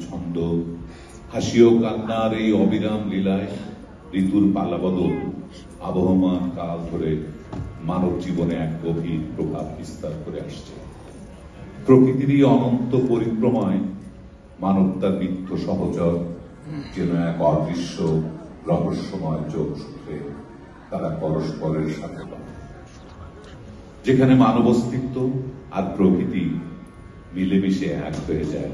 ছন্দ, হাসি ও কান্নার এই অবিরাম লীলায় ঋতুর পালাবদল আবহমান কাল ধরে মানব জীবনে এক গভীর প্রভাব বিস্তার করে আসছে। প্রকৃতিরই অনন্ত পরিক্রমায় মানব তার নিত্য সহচর যেন এক অদৃশ্য রহস্যময় যোগসূত্রে তারা পরস্পরের সাথে, যেখানে মানব অস্তিত্ব আর প্রকৃতি মিলেমিশে এক হয়ে যায়।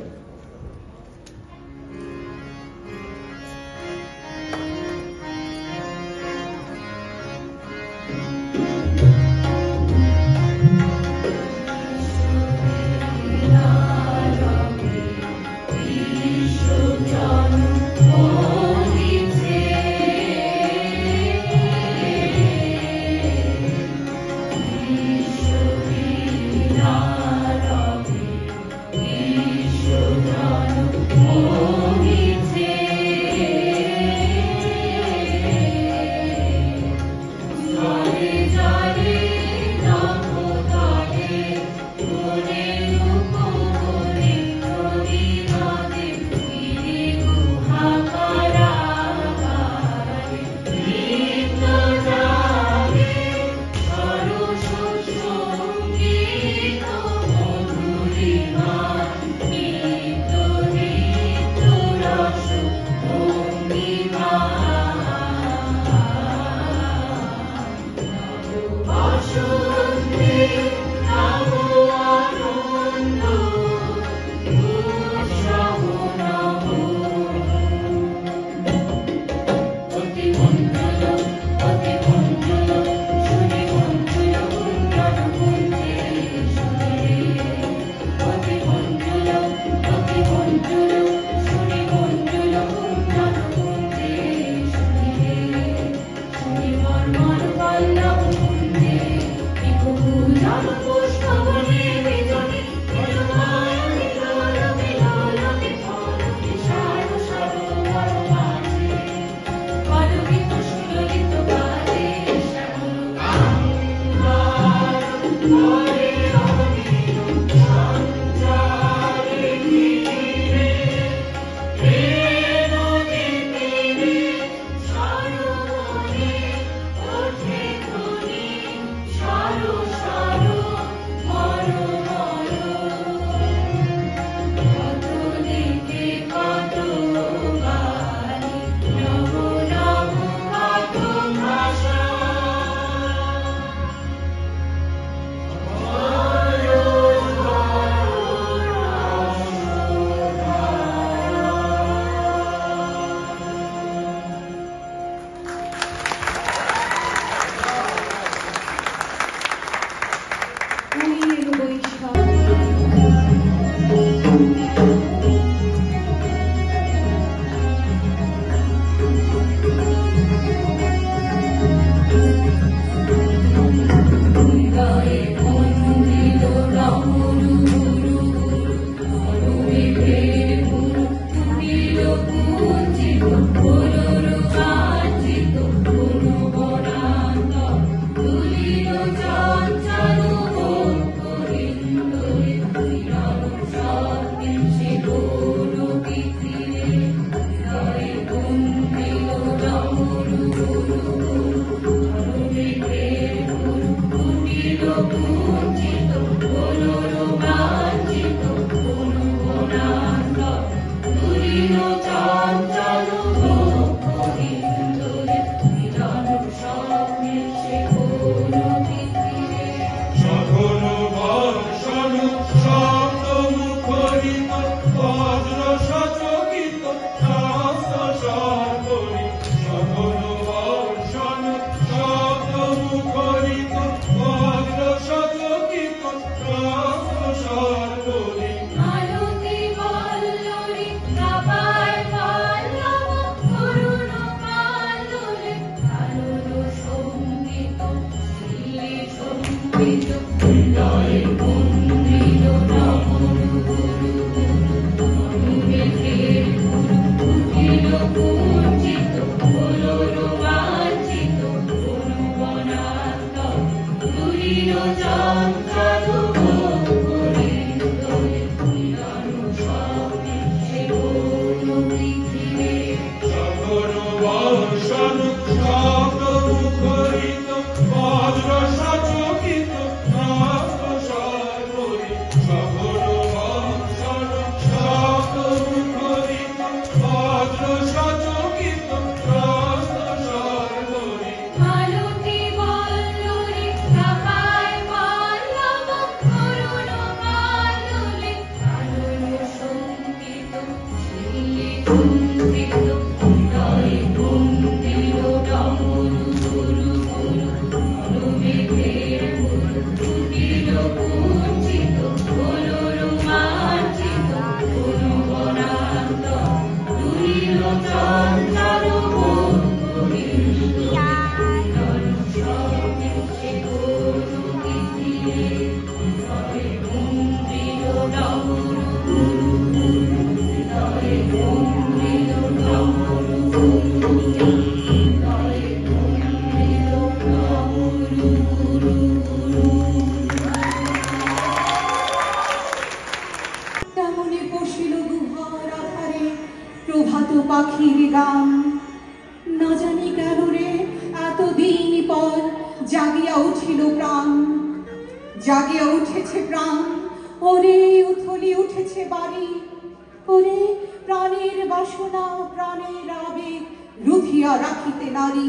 Maluti Balluri Nabai পাখির গান না জানি কেন রে এতদিন পর জাগিয়া উঠিল প্রাণ, জাগিয়া উঠেছে প্রাণ। ওরে উথলি উঠেছে বাড়ি, ওরে প্রাণের বাসনা প্রাণের আবেগ রুধিয়া রাখিতে নারী।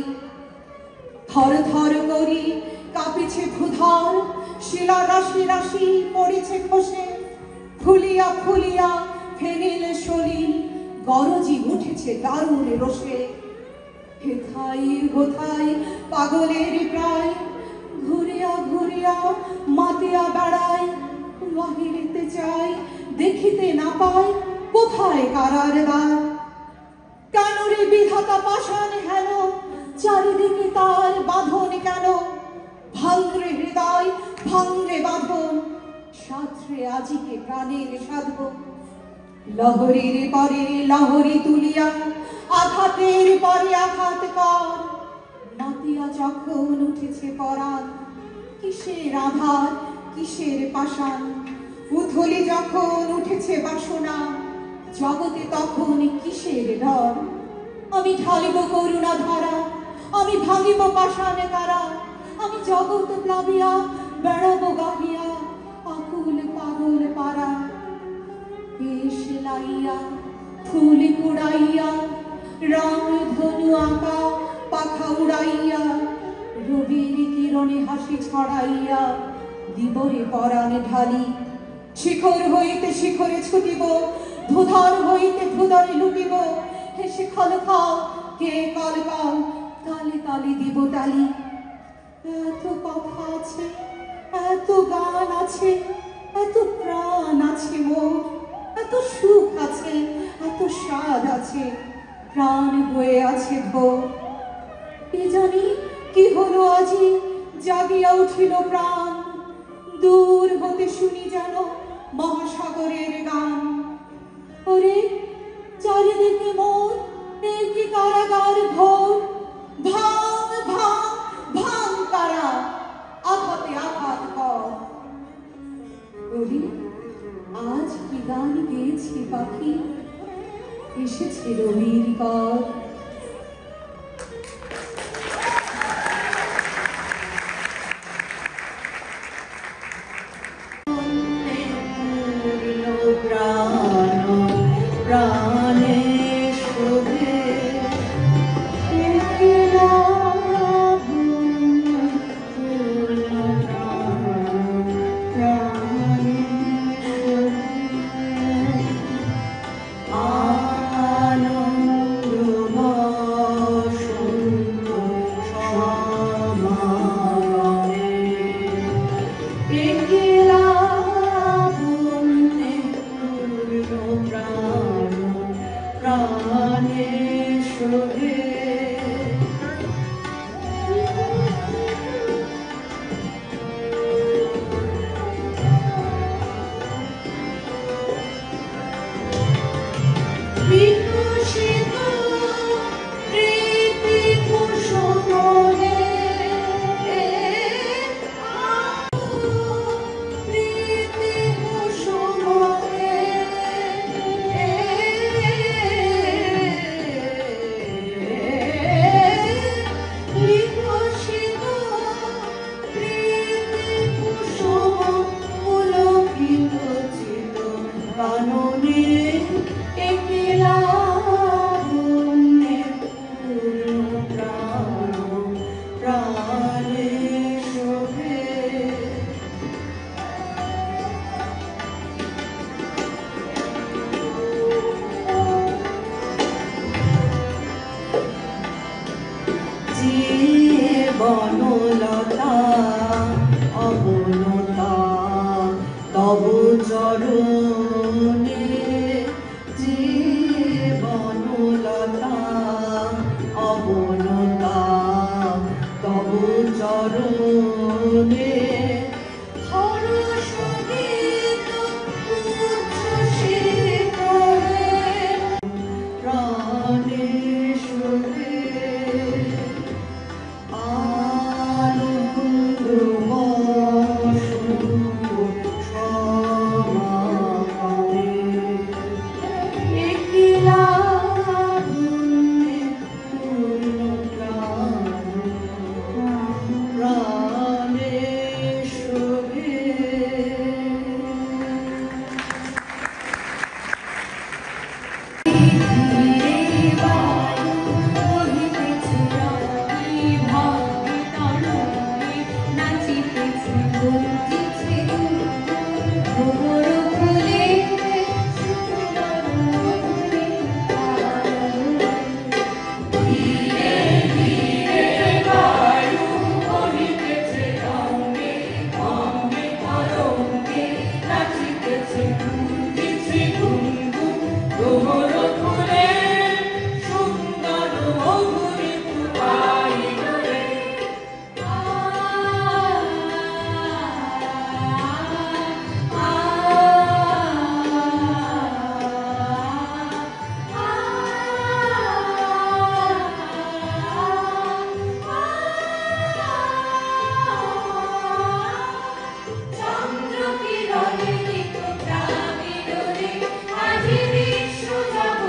থর থর করি কাঁপিছে ভূধর, শিলা রাশি রাশি পড়েছে খসে, ফুলিয়া ফুলিয়া ফেনিল সলিল গরজি উঠেছে দারুণ রোষে। হেথাই হোথাই পাগলের প্রায় ঘুরিয়া ঘুরিয়া মাতিয়া বেড়ায়, বাহিরেতে চাই দেখিতে না পায় কোথায় কারার দ্বার। কেন রে বিধাতা পাষাণ হেন, চারিদিকে তার বাঁধন কেন? ভাঙরে হৃদয় ভাঙরে বাঁধন, সাঁতরে আজিকে প্রাণের সাধন। লহরীর পরে লহরী তুলিয়া আঘাতের পরে আঘাত কর, মাতিয়া যখন উঠেছে পরাণ কিসের আধার কিসের পাষাণ। উথলি যখন উঠেছে বাসনা জগতে তখন কিসের ডর। আমি ঢালিব করুণা ধারা, আমি ভাঙিব পাষাণ কারা, আমি জগৎ প্লাবিয়া বেড়াবো গাহিয়া আকুল পাগল পারা। বেশ লাইয়া ফুল কুড়াইয়া রং ধনু আঁকা পাখা উড়াইয়া, রবির কিরণে হাসি ছড়াইয়া দিবরে পরাণে ঢালি। শিখর হইতে শিখরে ছুটিব, ধুধর হইতে ধুধরে লুটিব, হেসে খল খাও কে কল কাল, তালে তালে দিব তালি। এত কথা আছে এত গান আছে এত প্রাণ আছে মোর, এত সুখ আছে এত স্বাদ আছে, প্রাণ বয়ে আছে ভোর। এ জানি কি হলো আজি জাগিয়া উঠিল প্রাণ, দূর হতে শুনি যেন মহাসাগরের গান। ওরে চারিদিকে মোর এই কি কারাগার ঘোর, ভাঙ ভাঙ ভাঙ কারা আঘাতে আঘাত কর। ওরে আজ কি গান গেয়েছি পাখি, এসেছে রবির কর। চন্দ্র কিরণে দিত প্রাবিররে আজি বিশ্ব জগৎ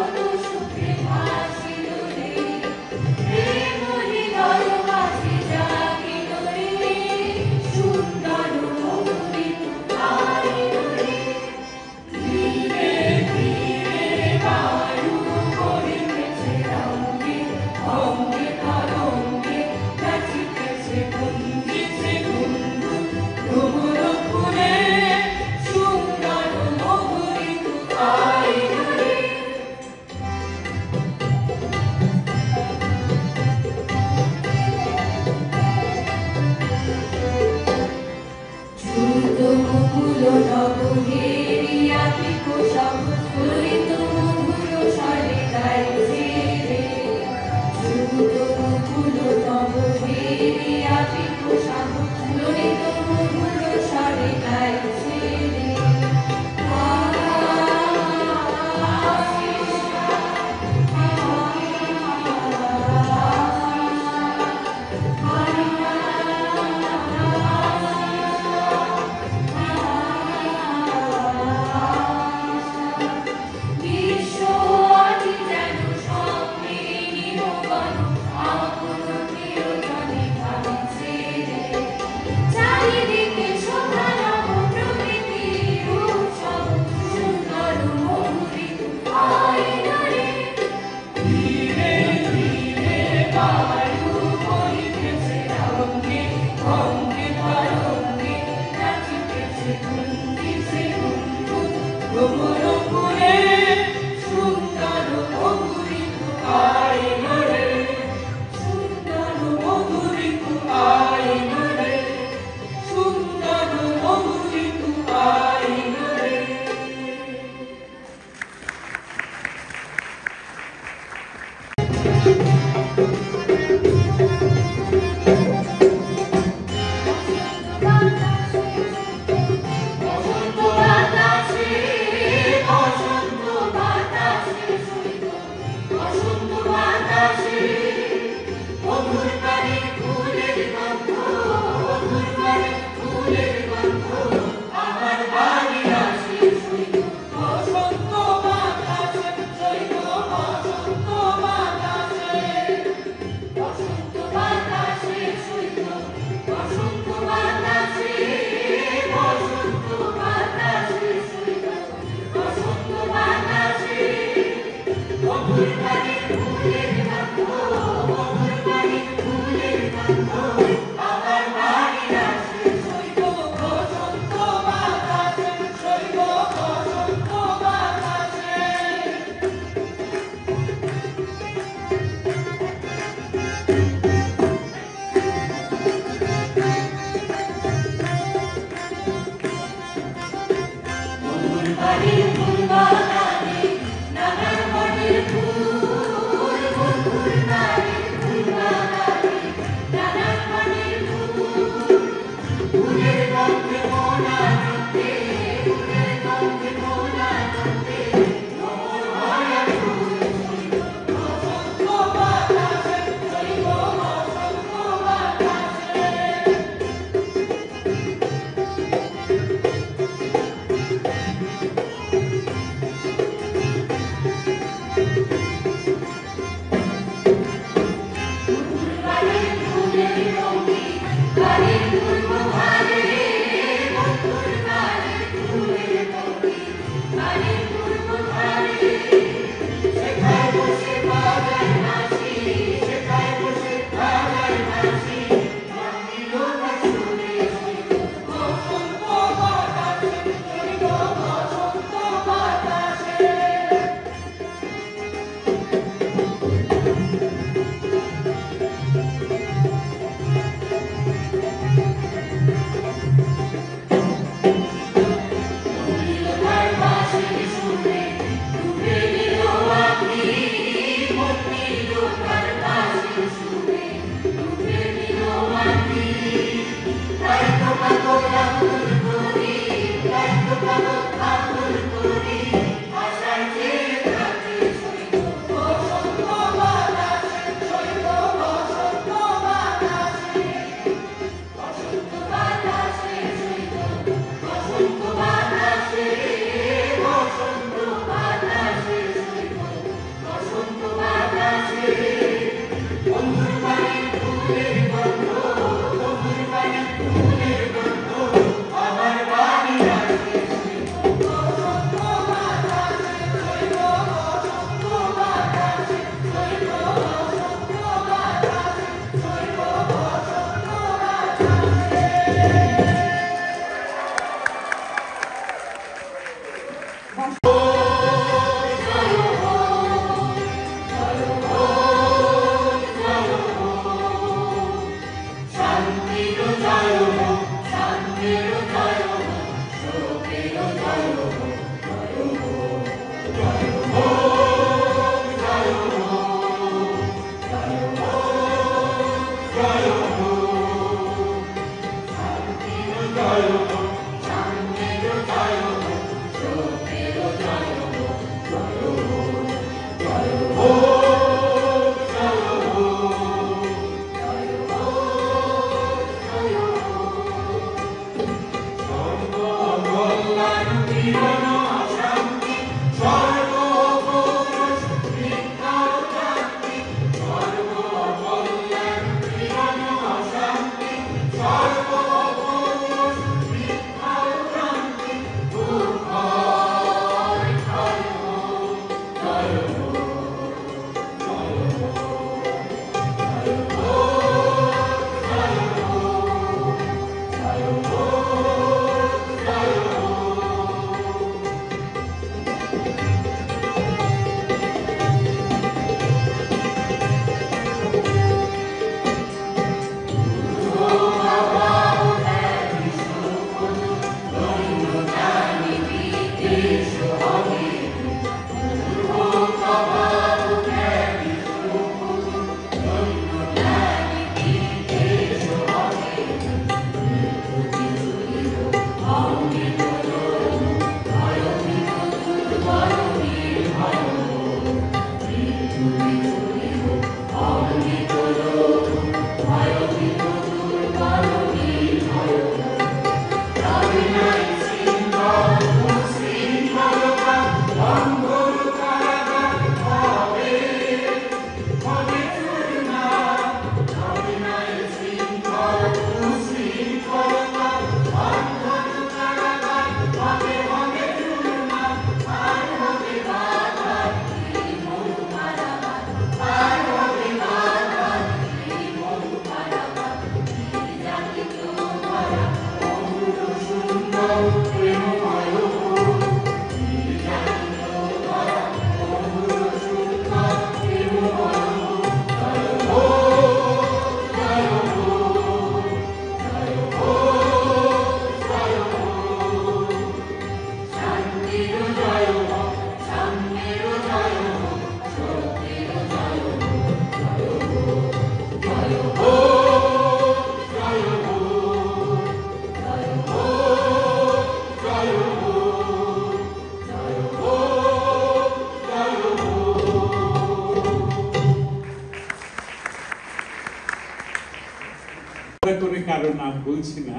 কারো নাম বলছি না,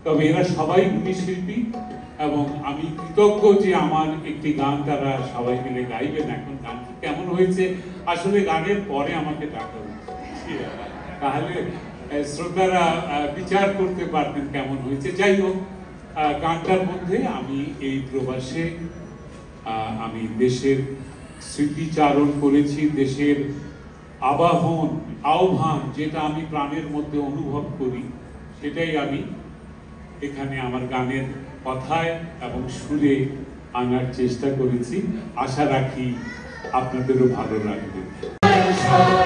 তবে এরা সবাই গুণী শিল্পী এবং আমি কৃতজ্ঞ যে আমার একটি গান তারা সবাই মিলে গাইবেন। এখন গান কেমন হয়েছে আসলে গানের পরে আমাকে ডাকা হচ্ছে, তাহলে শ্রোতারা বিচার করতে পারতেন কেমন হয়েছে। যাই হোক, গানটার মধ্যে আমি এই প্রবাসে আমি দেশের স্মৃতিচারণ করেছি, দেশের আহ্বান যেটা আমি প্রাণের মধ্যে অনুভব করি সেটাই আমি এখানে আমার গানের কথায় এবং সুরে আনার চেষ্টা করেছি। আশা রাখি আপনাদেরও ভালো লাগবে। Oh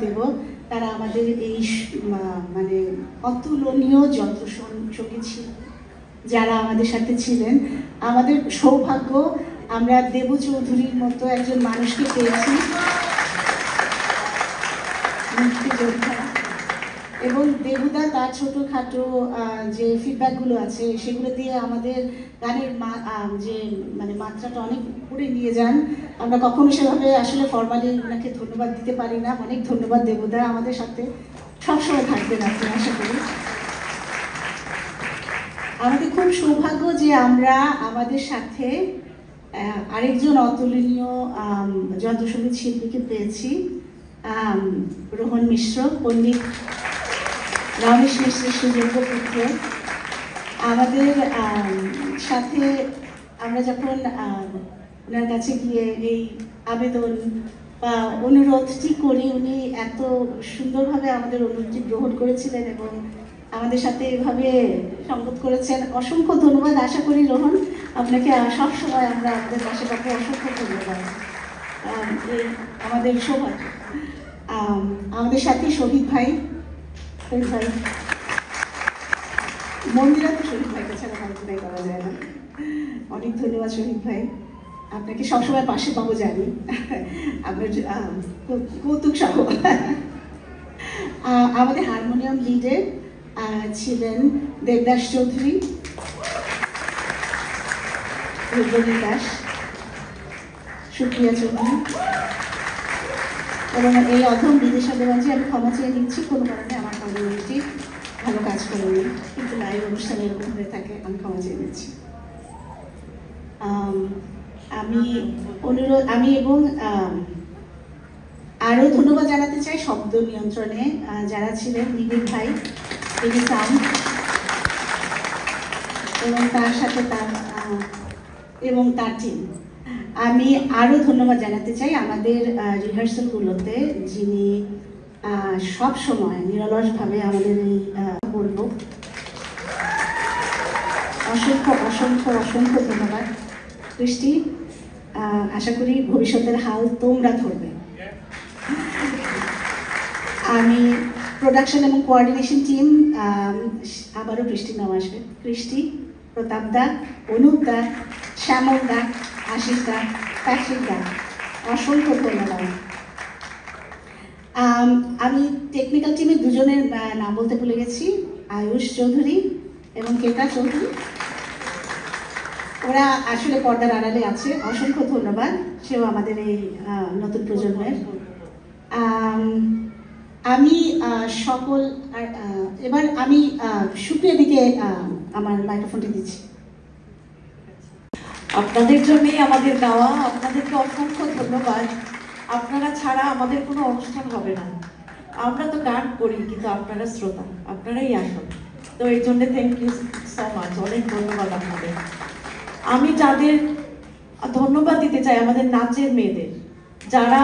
দেব তারা আমাদের এই মানে অতুলনীয় যন্ত্রসঙ্গী ছিল, যারা আমাদের সাথে ছিলেন। আমাদের সৌভাগ্য আমরা দেবু চৌধুরীর মতো একজন মানুষকে পেয়েছি, মুক্তিযোদ্ধা। এবং দেবুদা তার ছোটোখাটো যে ফিডব্যাকগুলো আছে সেগুলো দিয়ে আমাদের গানের যে মানে মাত্রাটা অনেক উপরে নিয়ে যান। আমরা কখনো সেভাবে আসলে ফর্মালি ওনাকে ধন্যবাদ দিতে পারি না। অনেক ধন্যবাদ দেবুদা, আমাদের সাথে সবসময় থাকবেন আপনি, আশা করি। আমাদের খুব সৌভাগ্য যে আমরা আমাদের সাথে আরেকজন অতুলনীয় যন্ত্রসঙ্গীত শিল্পীকে পেয়েছি, রোহন মিশ্র, পণ্ডিত রমেশ মিশ্রের সুযোগ্য পুত্র। আমাদের সাথে আমরা যখন ওনার কাছে গিয়ে এই আবেদন বা অনুরোধটি করি, উনি এত সুন্দরভাবে আমাদের অনুরোধটি গ্রহণ করেছিলেন এবং আমাদের সাথে এভাবে সংগত করেছেন। অসংখ্য ধন্যবাদ। আশা করি রোহন আপনাকে সবসময় আমরা আমাদের পাশে পাশে অসংখ্য ধন্যবাদ। আমাদের সৌভাগ্য। আমাদের সাথে শহীদ ভাই, মন্দিরা তো শহীদ ভাইকে ছাড়া কল্পনাই করা যায় না। অনেক ধন্যবাদ শহীদ ভাই, আপনাকে সবসময় পাশে পাবো জানি, আপনার কৌতুক সহ। আমাদের হারমোনিয়াম লিডে ছিলেন দেবদাস চৌধুরী, রুদ্রনী দাস, সুপ্রিয়া চৌধুরী এবং এই অধম বিদিশা দেওয়ানজি। আমি ক্ষমা চেয়ে নিচ্ছি, কোনো কারণে আমার কমিউনিটি ভালো কাজ করেনি, কিন্তু লাইভ অনুষ্ঠানে এরকম হয়ে থাকে, আমি ক্ষমা চেয়ে নিচ্ছি। আমি এবং আরও ধন্যবাদ জানাতে চাই শব্দ নিয়ন্ত্রণে যারা ছিলেন, নিবিড় ভাই, নিবিড় সাউন্ড, এবং তার সাথে এবং তার টিম। আমি আরও ধন্যবাদ জানাতে চাই আমাদের রিহার্সালগুলোতে যিনি সব সময় নিরলসভাবে আমাদের এই বলবো, অসংখ্য অসংখ্য অসংখ্য ধন্যবাদ। কৃষ্টি, আশা করি ভবিষ্যতের হাল তোমরা ধরবে। আমি প্রোডাকশন এবং কোঅর্ডিনেশন টিম, আবারও কৃষ্টির নাম আসবে, কৃষ্টি, প্রতাপ দা, অনুপ দা, শ্যামল দা, আশিস দা, প্যাট্রিক দা, অসংখ্য ধন্যবাদ। আমি টেকনিক্যাল টিমের দুজনের নাম বলতে ভুলে গেছি, আয়ুষ চৌধুরী এবং কেতা চৌধুরী। ওরা আসলে পর্দার আড়ালে আছে, অসংখ্য ধন্যবাদ। সেও আমাদের এই নতুন প্রজন্মের। আমি সকল, এবার আমি সুপ্রিয়া দিকে আমার মাইক্রোফোনটি দিচ্ছি। আপনাদের জন্যই আমাদের গাওয়া, আপনাদেরকে অসংখ্য ধন্যবাদ। আপনারা ছাড়া আমাদের কোনো অনুষ্ঠান হবে না। আমরা তো গান করি, কিন্তু আপনারা শ্রোতা, আপনারাই আসুন। তো এই জন্য থ্যাংক ইউ সো মাচ, অনেক ধন্যবাদ আপনাদের। আমি যাদের ধন্যবাদ দিতে চাই, আমাদের নাচের মেয়েদের, যারা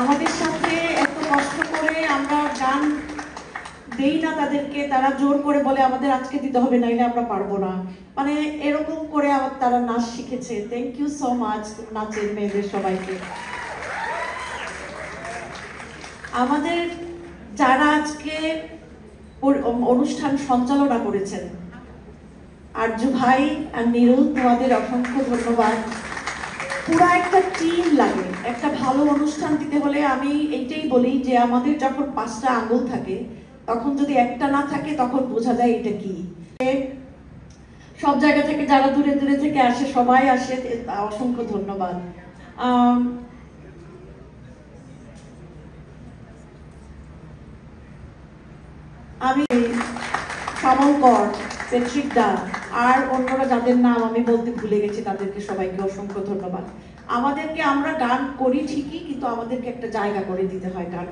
আমাদের সাথে এত কষ্ট করে আমরা গান দেই না তাদেরকে, তারা জোর করে বলে আমাদের আজকে দিতে হবে, নাইলে আমরা পারবো না, মানে এরকম করে আবার তারা নাচ শিখেছে। থ্যাংক ইউ সো মাচ নাচের মেয়েদের সবাইকে। আমাদের যারা আজকে অনুষ্ঠান সঞ্চালনা করেছেন, আরজু ভাই আর নিরু, তোমাদের অসংখ্য ধন্যবাদ। পুরা একটা টিম লাগে, একটা ভালো অনুষ্ঠান দিতে হলে আমি এইটাই বলি যে আমাদের যখন 5টা আঙুল থাকে তখন যদি একটা না থাকে তখন বোঝা যায় এটা কি। সব জায়গা থেকে যারা দূরে দূরে থেকে আসে সবাই আসে, অসংখ্য ধন্যবাদ। আমি শ্যামলকর, পেট্রিক দা আর অন্যরা যাদের নাম আমি বলতে ভুলে গেছি তাদেরকে সবাইকে অসংখ্য ধন্যবাদ। আমাদেরকে, আমরা গান করি ঠিকই, কিন্তু আমাদেরকে একটা জায়গা করে দিতে হয় গান।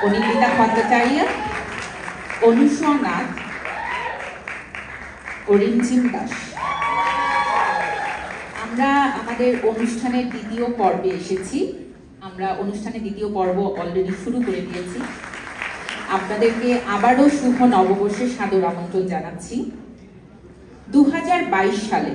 অনিন্দিতা ভট্টাচার্য, অনুসুয়া নাথ, অরিঞ্জিম দাস। আমরা আমাদের অনুষ্ঠানের দ্বিতীয় পর্বে এসেছি। আমরা অনুষ্ঠানের দ্বিতীয় পর্ব অলরেডি শুরু করে দিয়েছি। আপনাদেরকে আবারও শুভ নববর্ষের সাদর আমন্ত্রণ জানাচ্ছি। 2022 সালে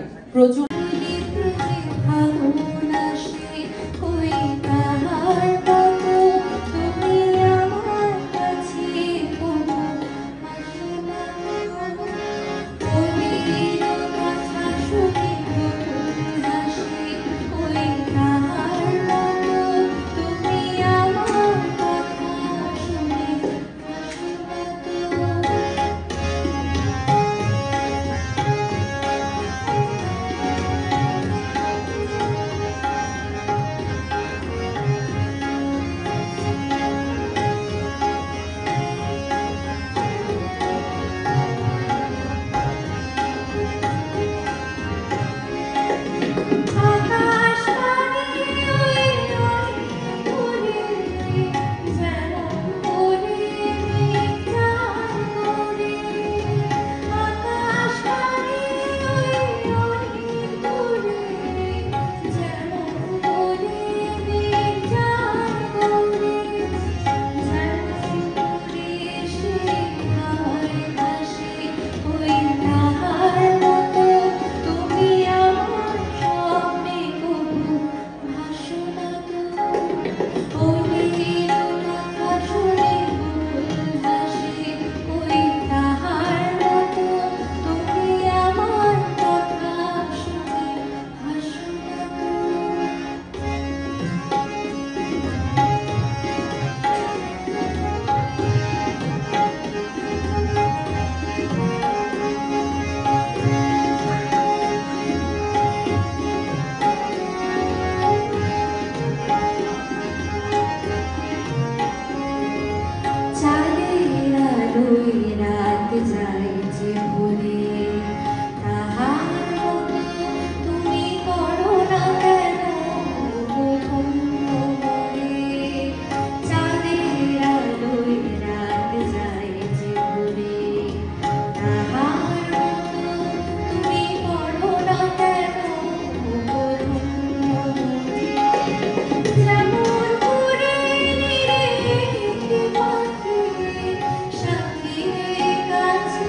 আলোয় রাত যায় যে ভরে, তাহার মতো তুমি করো না কেন ধন্য মনে, চাঁদের আলোয় রাত যায় যে ভরে, তাহার মতো তুমি করো না কেন ধন্য মনে। যেমন করে নিরে পাখি সাথীর কাছে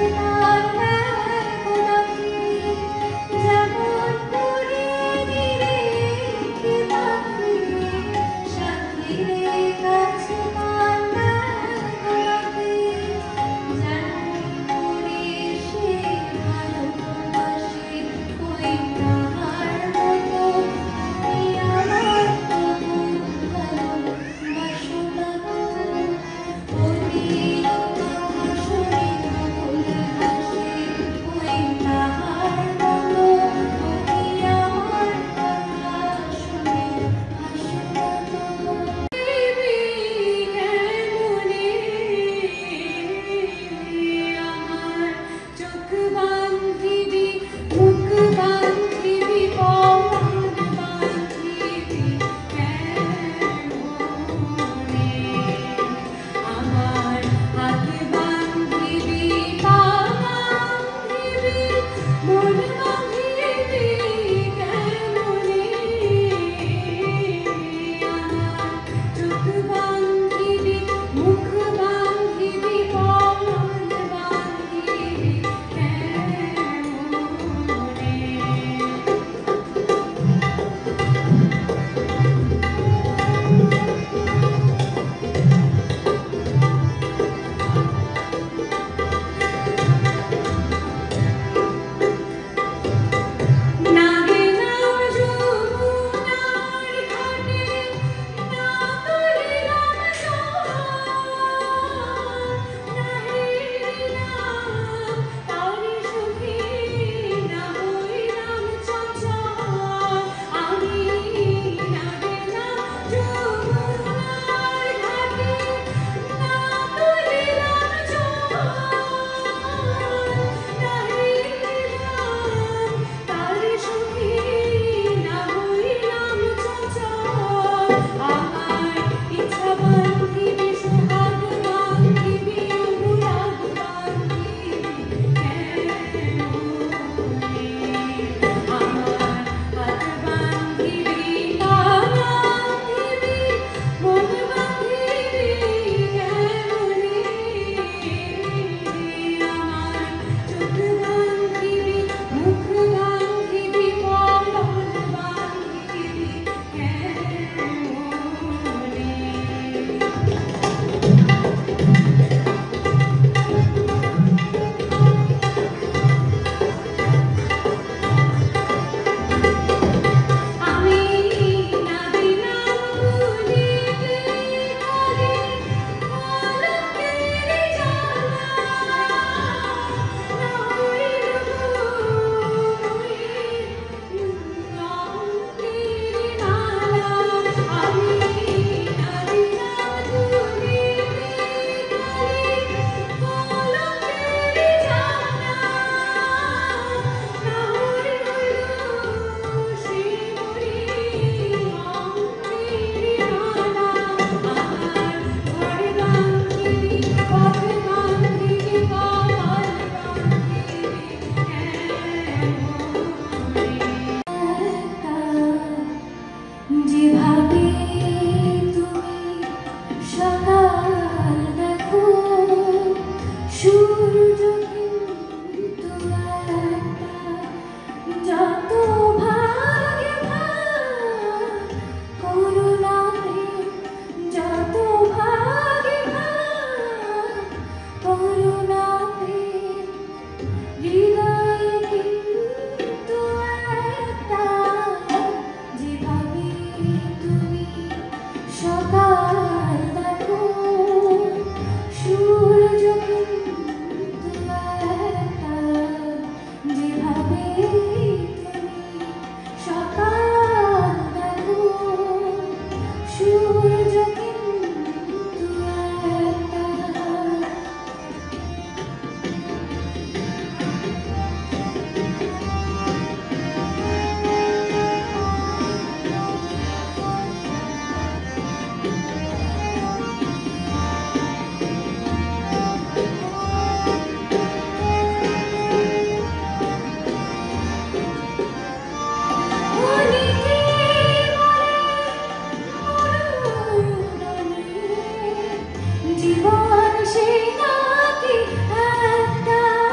জীবন সেই নাকি একটাই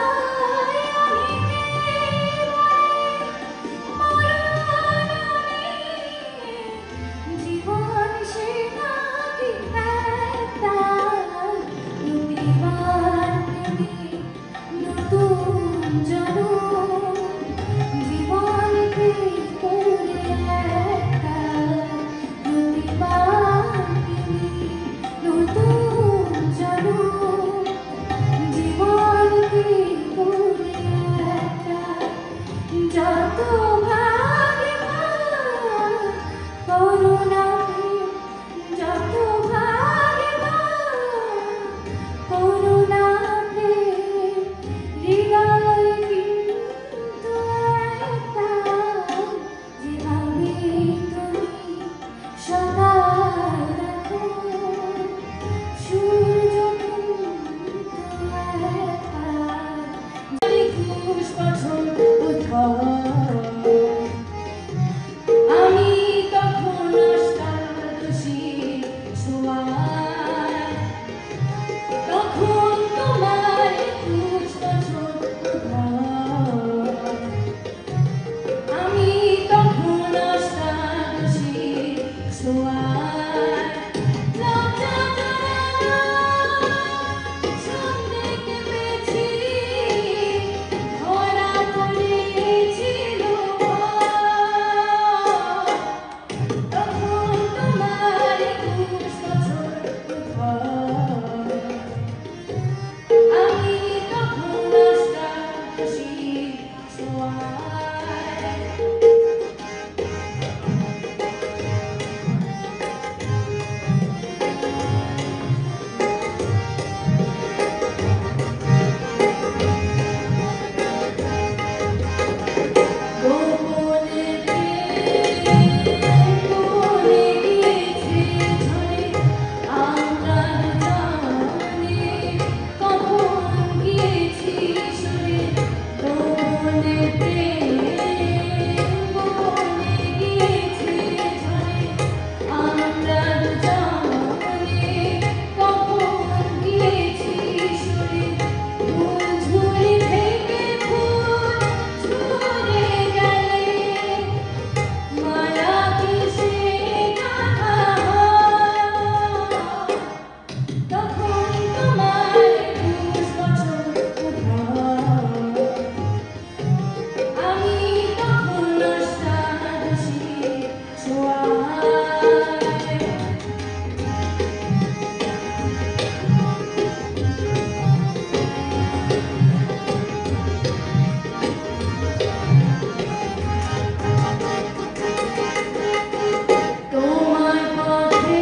জীবন সেই নাকি একটাই প্রতিবার নতুন জন্ম জীবনকে করে একটা প্রতিবার নতুন জন্ম জীবনকে করে একটা যত ভাগ্যবান করুণাকে যত ভাগ্যবান করুণাকে হৃদয় কিন্তু একটা যেভাবে তুমি সদা রাখো সূর্য আমি তখন অষ্টাদশী ছোঁয়ায় তখন তোমার 21 বছর আমি তখন অষ্টাদশী ছোঁয়ায় লজ্জা সন্ধে কেঁপেছি ধরা পড়েছিল তখন তোমার 21 বছর আমি তখন অষ্টাদশী ছোঁয়ায় গোপনে গোপনে গিয়েছে ঝরে আমরা জানি কখন গিয়েছি সরে গোপনে গোপনে গিয়েছে ঝরে আমরা জানি কখন গিয়েছি সরে ফুল ঝুরি থেকে ফুল ঝরে গেলে মায়া কিসে গাথা তখন তোমার 21 বছর আমি তখন অষ্টাদশী ছোঁয়ায় তোমার পথে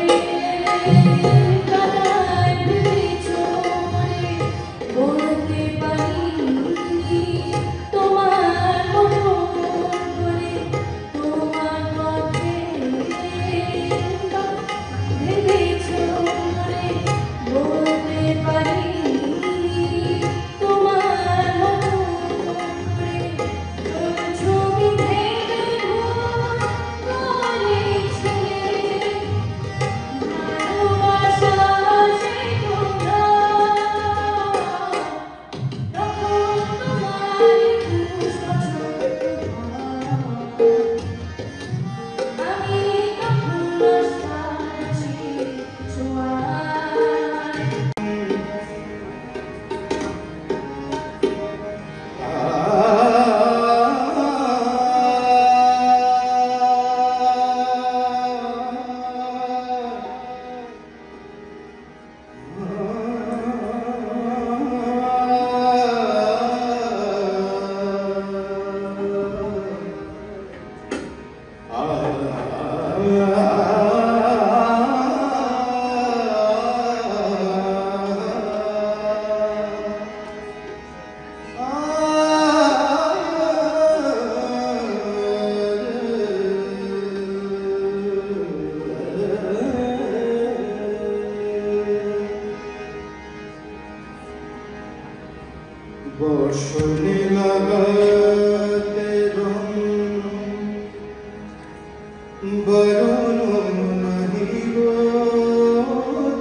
কাদায় পিছনে বলতে পারিনি তোমার মতো করে তোমার পথে ভেবেছনে বলতে পারিনি তোমার মতো করে ছবি ভেবে করেছিলে ভালোবাসা সে তোমরা তখন তোমার 21 বছর আমি তখন অষ্টাদশী ছোঁয়ায় বর্ষণে লাগাতে রং বরণ নাহি গো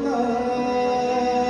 তার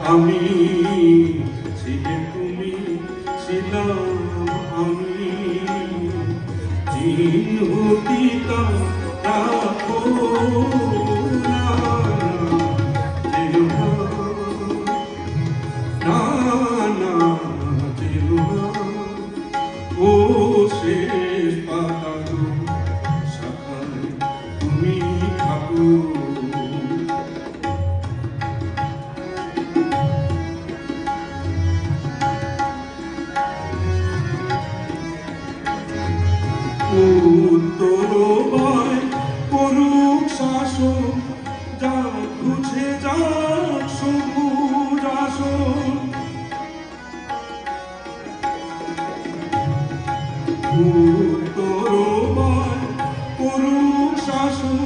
আমি ছিলে তুমি ছিলাম আমি চিহ্নিতা রাখো না না না ও শেষ পাতানো শাখায় তুমি থাকো উত্তরবায় করুক শাসন যা বুঝে যাক সবুজ আসন উত্তরবায় করুক শাসন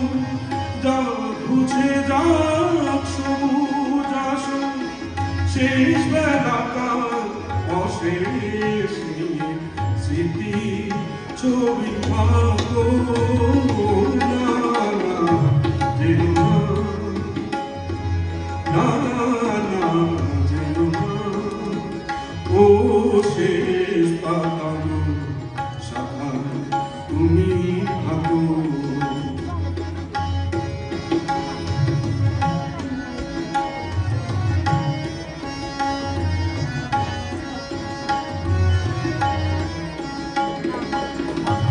যা বুঝে যাক সবুজ আসন শেষ বেলাকার অশেষ স্মৃতি ছবি ভাগো না ও শেষ পাতানো শাখায় তুমি থাকো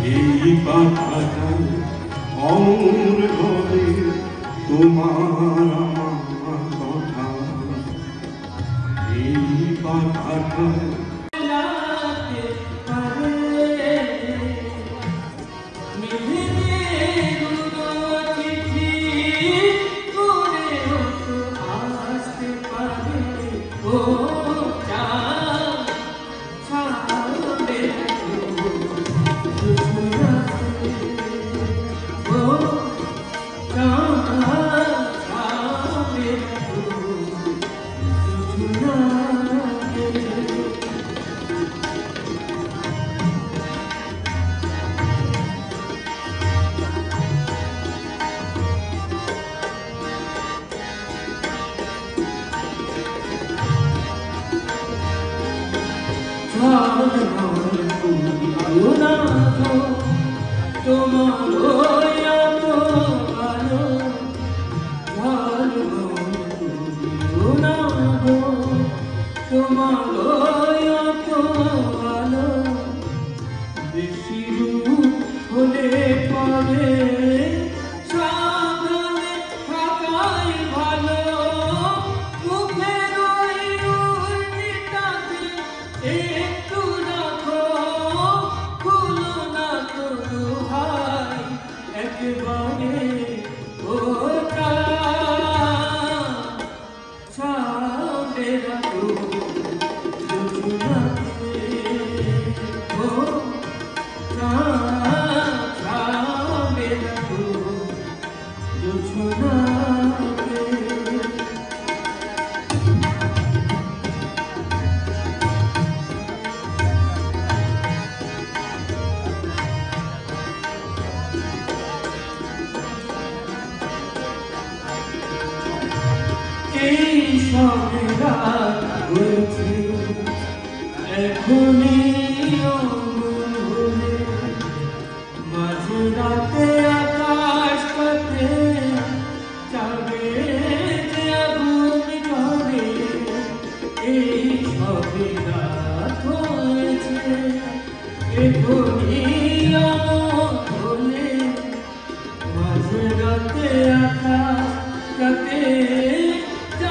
এই পাতাটা অমর ঘরে তোমার আমার কথা এই পাতাটা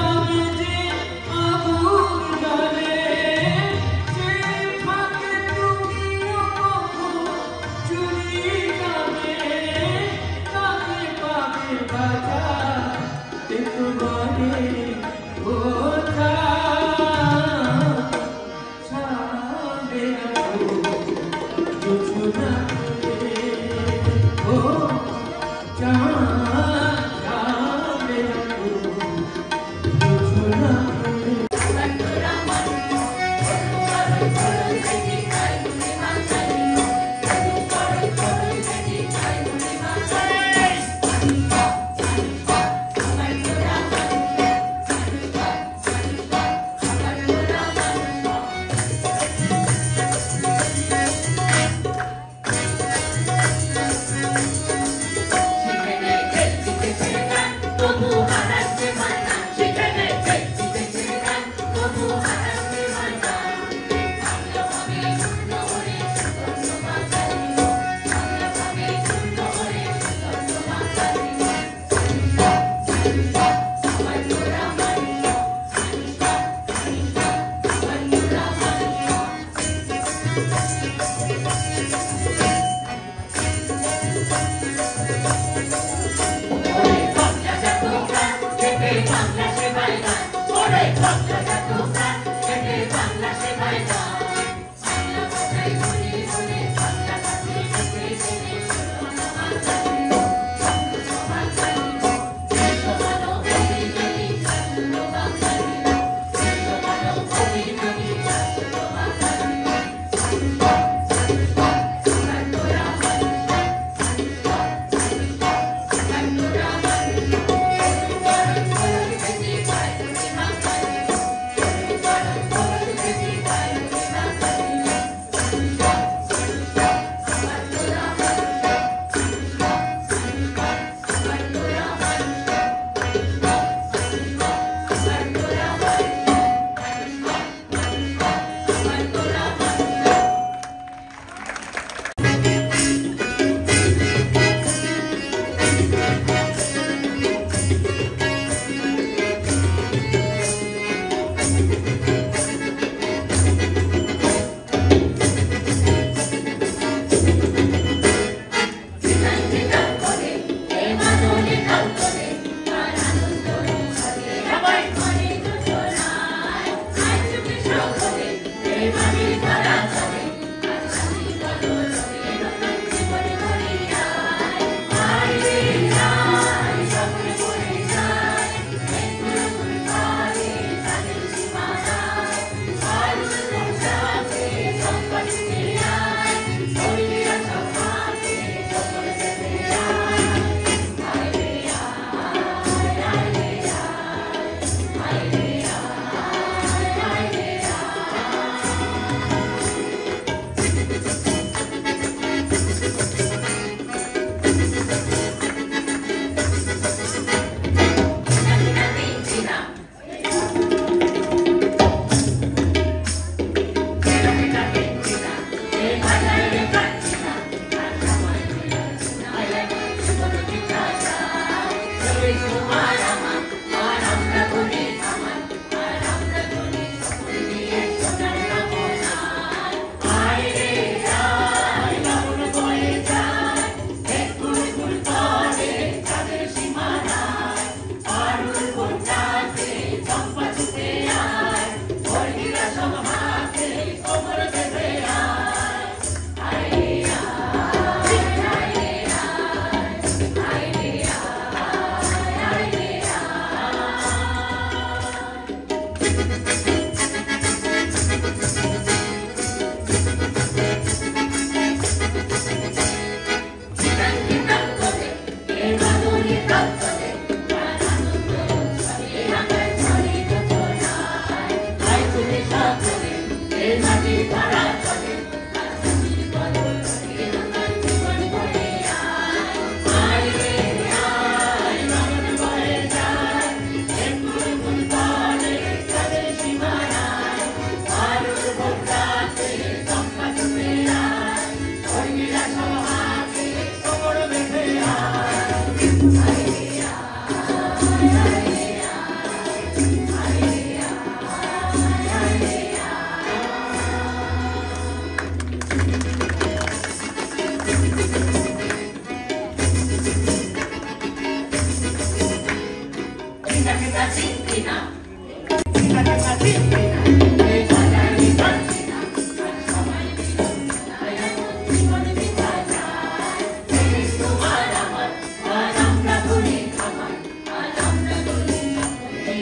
যাবে যে আগুন জ্বলে সেই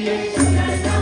Yes,